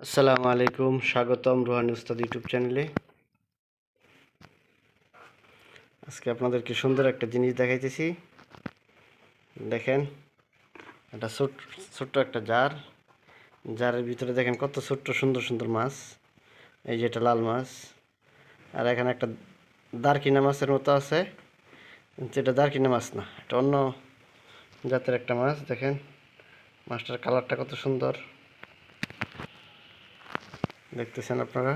আসসালামু আলাইকুম, স্বাগতম রুহানি উস্তাদ ইউটিউব চ্যানেলে। আজকে আপনাদেরকে সুন্দর একটা জিনিস দেখাইতেছি। দেখেন, এটা ছোট্ট একটা জারের ভিতরে দেখেন কত ছোট্ট সুন্দর সুন্দর মাছ। এই যে এটা লাল মাছ, আর এখানে একটা দারকিনা মাছের মতো আছে, কিন্তু এটা দারকিনা মাছ না, এটা অন্য জাতের একটা মাছ। দেখেন মাছটার কালারটা কত সুন্দর, দেখতেছেন আপনারা।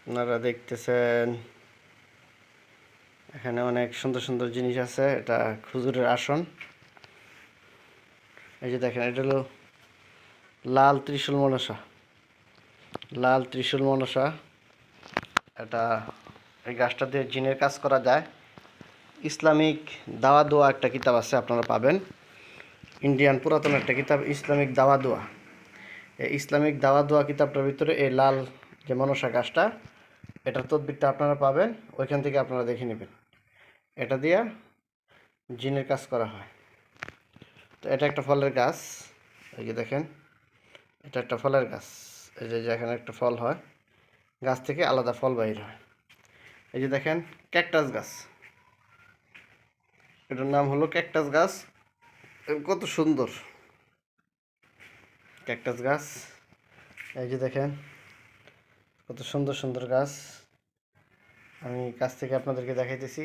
আপনারা দেখতেছেন এখানে অনেক সুন্দর সুন্দর জিনিস আছে। এটা খুজুরের আসন। এই যে দেখেন, এটা হলো লাল ত্রিশূল মনসা। এটা এই গাছটা দিয়ে জিনের কাজ করা যায়। ইসলামিক দাওয়া দোয়া একটা কিতাব আছে, আপনারা পাবেন। ইন্ডিয়ান পুরাতন একটা কিতাব, ইসলামিক দাওয়া দোয়া। এই ইসলামিক দাওয়া দোয়া কিতাবটার ভিতরে এই লাল যে মনসা গাছটা, এটার তদবিরটা আপনারা পাবেন। ওইখান থেকে আপনারা দেখে নেবেন। এটা দিয়া জিনের কাজ করা হয়। তো এটা একটা ফলের গাছ। এই যে দেখেন, এটা একটা ফলের গাছ। এই যে এখানে একটা ফল হয়, গাছ থেকে আলাদা ফল বাইর হয়। এই যে দেখেন ক্যাকটাস গাছ, এটার নাম হলো ক্যাকটাস গাছ। কত সুন্দর ক্যাকটাস গাছ। এই যে দেখেন কত সুন্দর সুন্দর গাছ। আমি কাছ থেকে আপনাদেরকে দেখাইতেছি।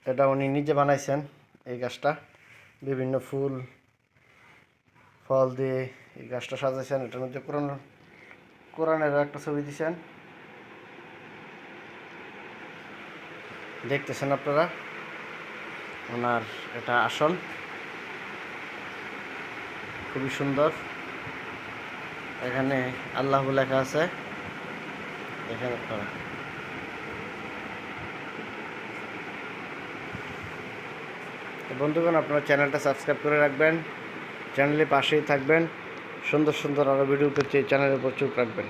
এটা উনি নিজে বানাইছেন এই গাছটা, বিভিন্ন ফুল ফল দিয়ে এই গাছটা সাজাইছেন। এটার মধ্যে কোরআনের একটা ছবি দিয়েছেন, দেখতেছেন আপনারা। ওনার এটা আসন, খুবই সুন্দর। এখানে আল্লাহ লেখা আছে, দেখেন আপনারা। তো বন্ধুগণ, আপনারা চ্যানেলটা সাবস্ক্রাইব করে রাখবেন, চ্যানেলের পাশেই থাকবেন। সুন্দর সুন্দর আরও ভিডিও পেতে চ্যানেলের উপর চোখ রাখবেন।